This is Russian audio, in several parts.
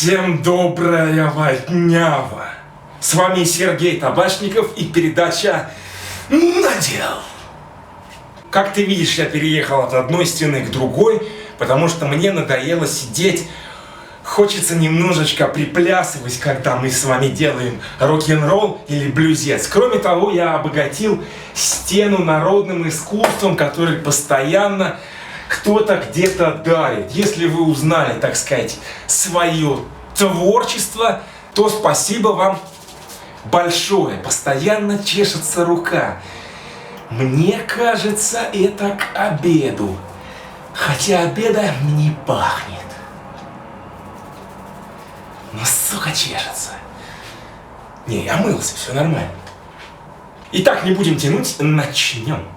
Всем доброго дня! С вами Сергей Табачников и передача «Надел». Как ты видишь, я переехал от одной стены к другой, потому что мне надоело сидеть. Хочется немножечко приплясывать, когда мы с вами делаем рок-н-ролл или блюзец. Кроме того, я обогатил стену народным искусством, который постоянно кто-то где-то дарит. Если вы узнали, так сказать, свое творчество, то спасибо вам большое. Постоянно чешется рука. Мне кажется, это к обеду. Хотя обеда не пахнет. Но, сука, чешется. Не, я мылся, все нормально. Итак, не будем тянуть, начнем.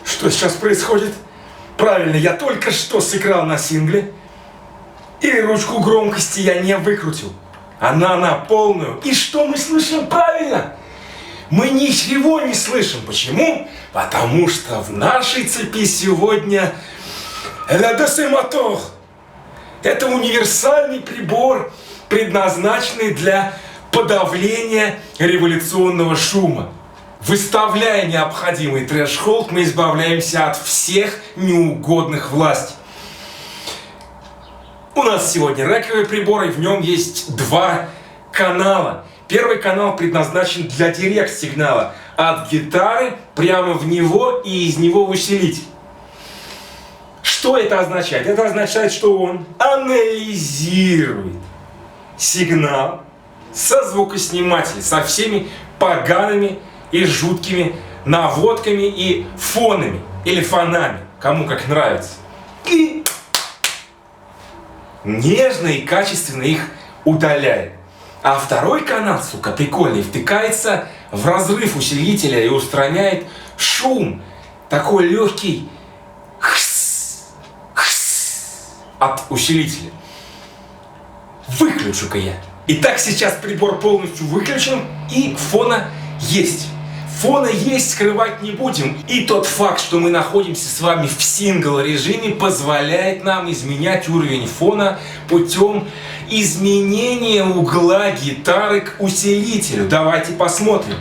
Что сейчас происходит? Правильно, я только что сыграл на сингле, и ручку громкости я не выкрутил. Она на полную. И что мы слышим? Правильно! Мы ничего не слышим. Почему? Потому что в нашей цепи сегодня La Dosimator. Это универсальный прибор, предназначенный для подавления революционного шума. Выставляя необходимый трэш-холд, мы избавляемся от всех неугодных власти. У нас сегодня рэковый прибор, и в нем есть два канала. Первый канал предназначен для директ-сигнала от гитары прямо в него и из него в усилитель. Что это означает? Это означает, что он анализирует сигнал со звукоснимателя, со всеми погаными и жуткими наводками и фонами, или фонами, кому как нравится. И нежно и качественно их удаляет. А второй канал, сука, прикольный, втыкается в разрыв усилителя и устраняет шум. Такой легкий от усилителя. Выключу-ка я. Итак, сейчас прибор полностью выключен и фона есть. Фона есть, скрывать не будем. И тот факт, что мы находимся с вами в сингл-режиме, позволяет нам изменять уровень фона путем изменения угла гитары к усилителю. Давайте посмотрим.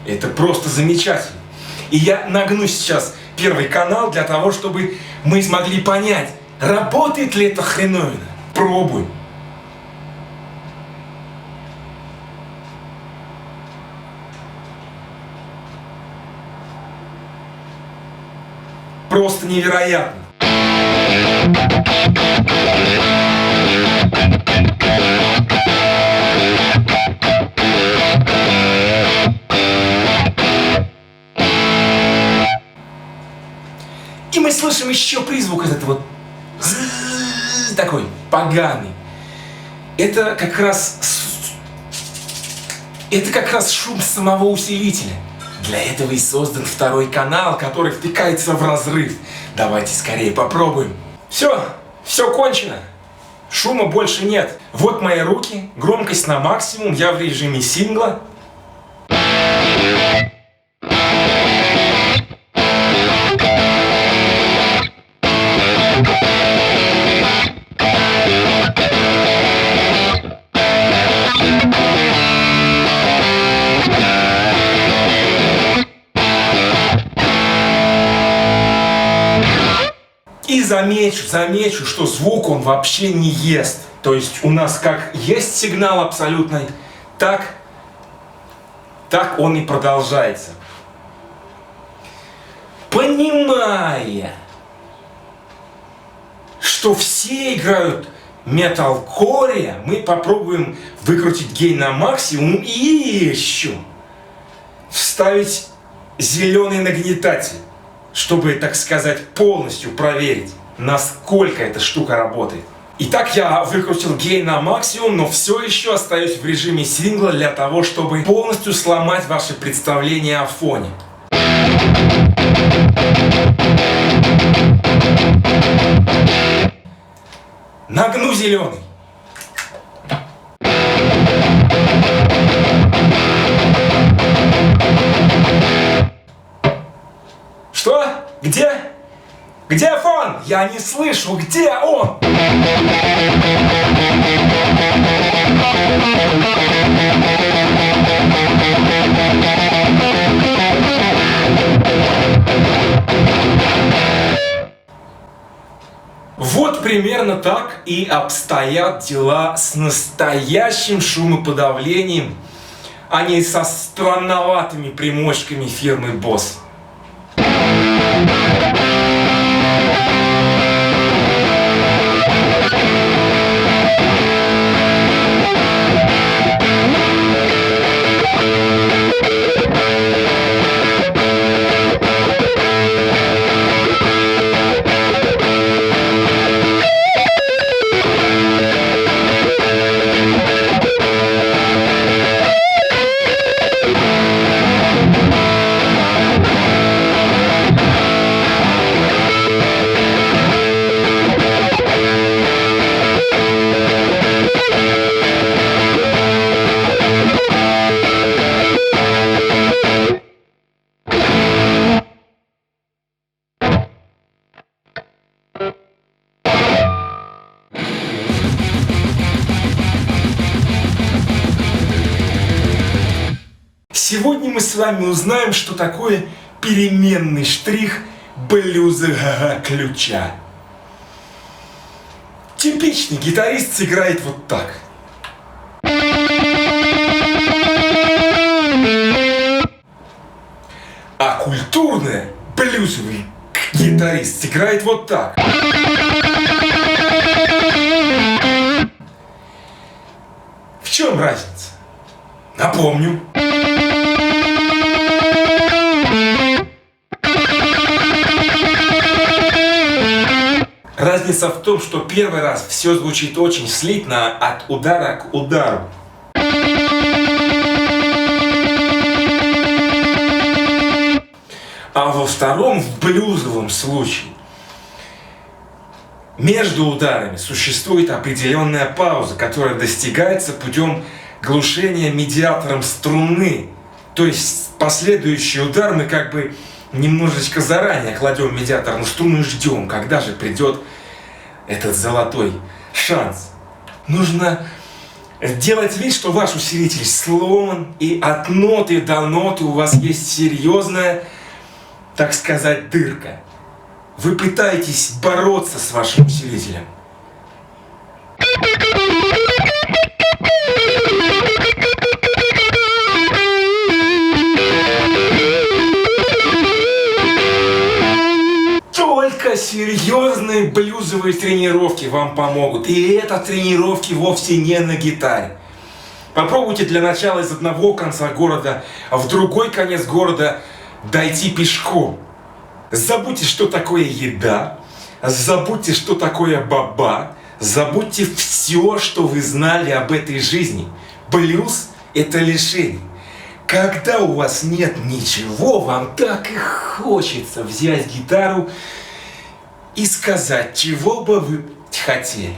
Это просто замечательно. И я нагну сейчас первый канал для того, чтобы мы смогли понять, работает ли эта хреновина? Пробуем. Просто невероятно. И мы слышим еще призвук этот вот такой поганый. Это как раз шум самого усилителя. Для этого и создан второй канал, который втыкается в разрыв. Давайте скорее попробуем. Все кончено. Шума больше нет. Вот мои руки, громкость на максимум, я в режиме сингла. И замечу, что звук он вообще не ест. То есть у нас как есть сигнал абсолютный, так он и продолжается. Понимая, что все играют металкоре, мы попробуем выкрутить гейн на максимум и еще вставить зеленый нагнетатель, чтобы, так сказать, полностью проверить, насколько эта штука работает. Итак, я выкрутил гейн на максимум, но все еще остаюсь в режиме сингла для того, чтобы полностью сломать ваши представления о фоне. Нагну зеленый. Что? Где? Где фон? Я не слышу, где он? Вот примерно так и обстоят дела с настоящим шумоподавлением, а не со странноватыми примочками фирмы Boss. Сегодня мы с вами узнаем, что такое переменный штрих блюзового ключа. Типичный гитарист сыграет вот так. А культурный блюзовый гитарист сыграет вот так. В чем разница? Напомню. Разница в том, что первый раз все звучит очень слитно от удара к удару. А во втором, в блюзовом случае, между ударами существует определенная пауза, которая достигается путем глушения медиатором струны. То есть последующий удар мы как бы немножечко заранее кладем медиатор на струну и ждем, когда же придет этот золотой шанс. Нужно делать вид, что ваш усилитель сломан, и от ноты до ноты у вас есть серьезная, так сказать, дырка. Вы пытаетесь бороться с вашим усилителем. Только серьезные блюзовые тренировки вам помогут. И это тренировки вовсе не на гитаре. Попробуйте для начала из одного конца города в другой конец города дойти пешком. Забудьте, что такое еда. Забудьте, что такое баба. Забудьте все, что вы знали об этой жизни. Блюз – это лишение. Когда у вас нет ничего, вам так и хочется взять гитару и сказать, чего бы вы хотели.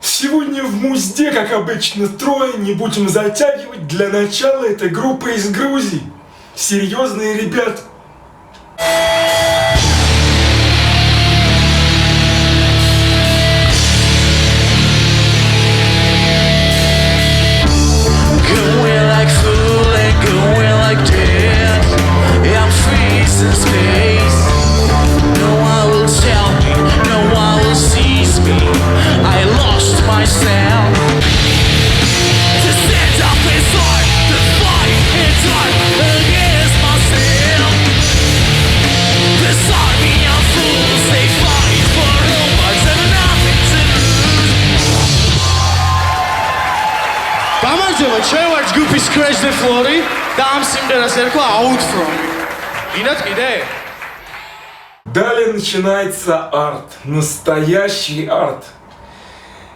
Сегодня в музде, как обычно, трое, не будем затягивать. Для начала это группа из Грузии. Серьезные ребята. Going like fool and going like dead. ჩვენ ვართ ჯგუფი Scratch the Floor და ამ სიმღერას ერქვა Out From. Გინდათ კიდე? Далее начинается арт, настоящий арт.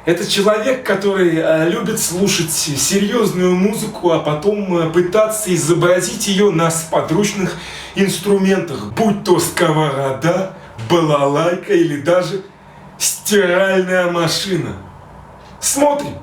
Это человек, который любит слушать серьезную музыку, а потом пытаться изобразить ее на подручных инструментах, будь то сковорода, балалайка или даже стиральная машина. Смотрим.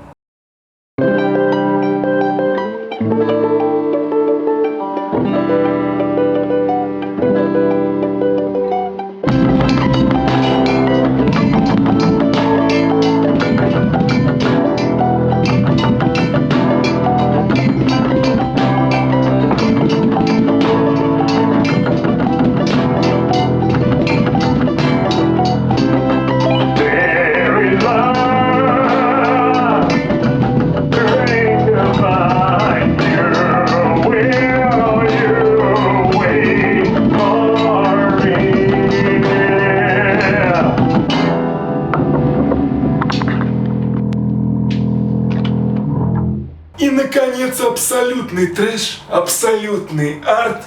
И, наконец, абсолютный трэш, абсолютный арт,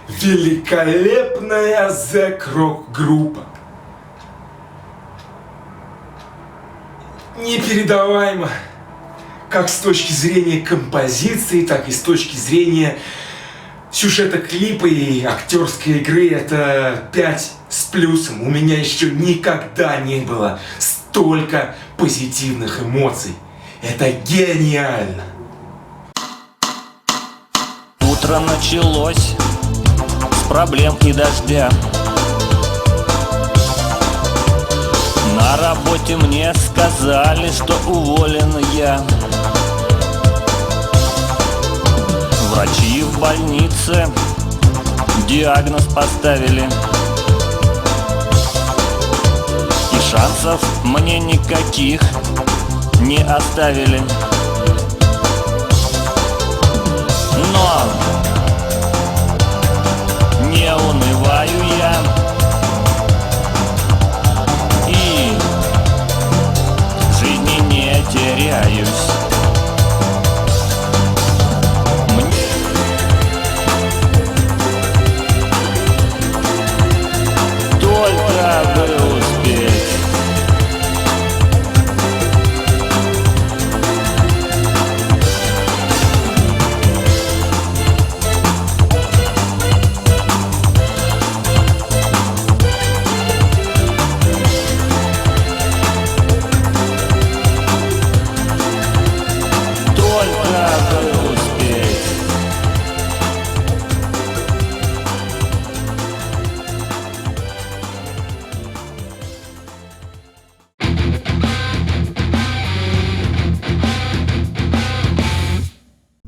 великолепная The Croc группа. Непередаваемо, как с точки зрения композиции, так и с точки зрения сюжета клипа и актерской игры. Это 5 с плюсом. У меня еще никогда не было столько позитивных эмоций. Это гениально! Утро началось с проблем и дождя. На работе мне сказали, что уволен я. Врачи в больнице диагноз поставили, и шансов мне никаких не оставили. Но не унываю я и в жизни не теряюсь. Мне только бы успеть.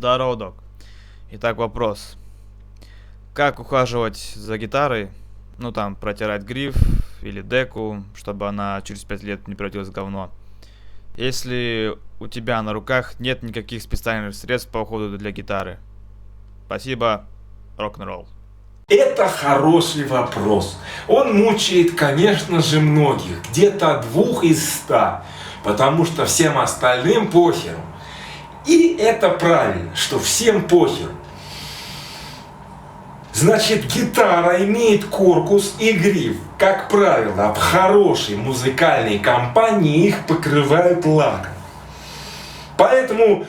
Здорово, док. Итак, вопрос. Как ухаживать за гитарой? Ну там, протирать гриф или деку, чтобы она через 5 лет не превратилась в говно. Если у тебя на руках нет никаких специальных средств по уходу для гитары. Спасибо, рок-н-ролл. Это хороший вопрос. Он мучает, конечно же, многих. Где-то 2 из 100. Потому что всем остальным похеру. И это правильно, что всем похеру. Значит, гитара имеет корпус и гриф. Как правило, в хорошей музыкальной компании их покрывают лаком. Поэтому,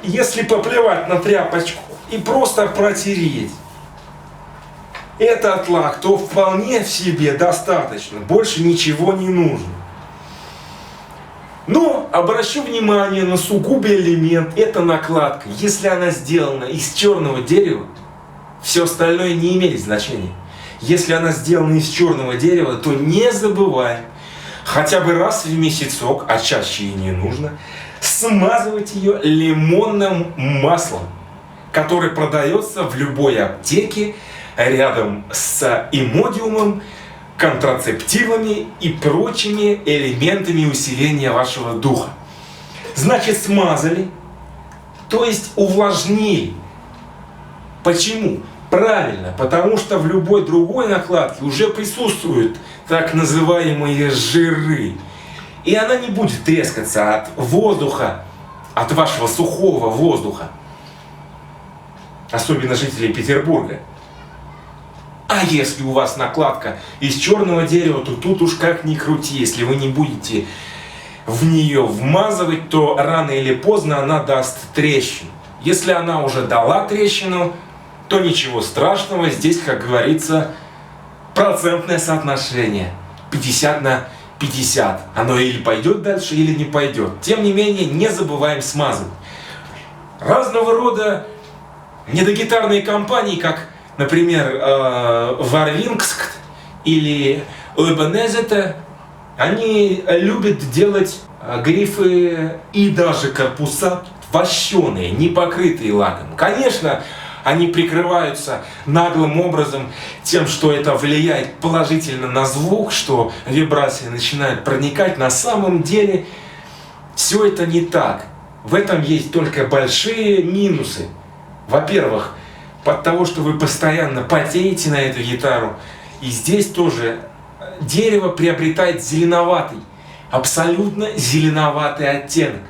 если поплевать на тряпочку и просто протереть этот лак, то вполне в себе достаточно. Больше ничего не нужно. Но обращу внимание на сугубый элемент. Это накладка. Если она сделана из черного дерева, все остальное не имеет значения. Если она сделана из черного дерева, то не забывай хотя бы раз в месяцок, а чаще и не нужно, смазывать ее лимонным маслом, которое продается в любой аптеке рядом с имодиумом, контрацептивами и прочими элементами усиления вашего духа. Значит, смазали, то есть увлажнили. Почему? Правильно, потому что в любой другой накладке уже присутствуют так называемые жиры. И она не будет трескаться от воздуха от вашего сухого воздуха. Особенно жителей Петербурга. А если у вас накладка из черного дерева, то тут уж как ни крути. Если вы не будете в нее вмазывать, то рано или поздно она даст трещину. Если она уже дала трещину, то ничего страшного. Здесь, как говорится, процентное соотношение. 50/50. Оно или пойдет дальше, или не пойдет. Тем не менее, не забываем смазывать. Разного рода недогитарные компании, как, например, Варвингск или Эбенезете, они любят делать грифы и даже корпуса вощеные, не покрытые лаком. Конечно, они прикрываются наглым образом тем, что это влияет положительно на звук, что вибрации начинают проникать. На самом деле все это не так. В этом есть только большие минусы. Во-первых, от того, что вы постоянно потеете на эту гитару, и здесь тоже дерево приобретает зеленоватый, абсолютно зеленоватый оттенок.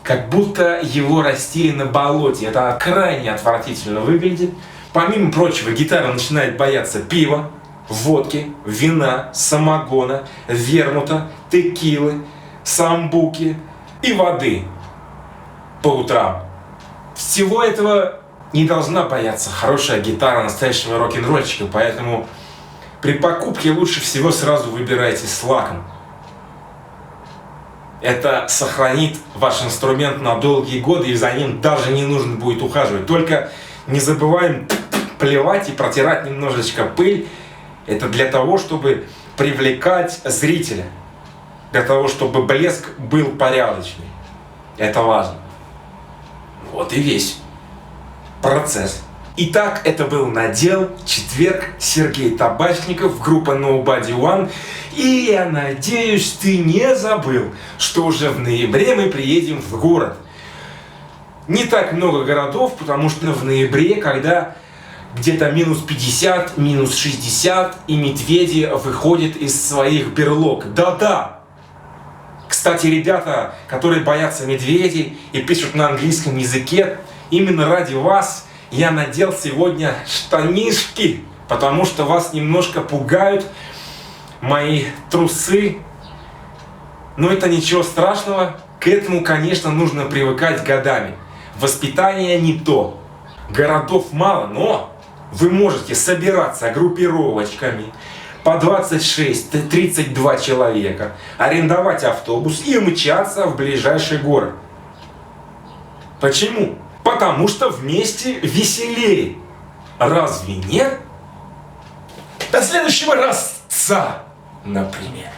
Как будто его растили на болоте. Это крайне отвратительно выглядит. Помимо прочего, гитара начинает бояться пива, водки, вина, самогона, вермута, текилы, самбуки и воды по утрам. Всего этого не должна бояться хорошая гитара настоящего рок-н-ролльщика, поэтому при покупке лучше всего сразу выбирайте с лаком. Это сохранит ваш инструмент на долгие годы, и за ним даже не нужно будет ухаживать. Только не забываем плевать и протирать немножечко пыль. Это для того, чтобы привлекать зрителя. Для того, чтобы блеск был порядочный. Это важно. Вот и весь процесс. Итак, это был «Надел», четверг, Сергей Табачников, группа Nobody One. И я надеюсь, ты не забыл, что уже в ноябре мы приедем в город. Не так много городов, потому что в ноябре, когда где-то минус 50, минус 60, и медведи выходят из своих берлог. Да-да! Кстати, ребята, которые боятся медведей и пишут на английском языке, именно ради вас я надел сегодня штанишки, потому что вас немножко пугают мои трусы. Но это ничего страшного, к этому, конечно, нужно привыкать годами. Воспитание не то. Городов мало, но вы можете собираться группировочками по 26-32 человека, арендовать автобус и мчаться в ближайший город. Почему? Потому что вместе веселее. Разве нет? До следующего разца, например.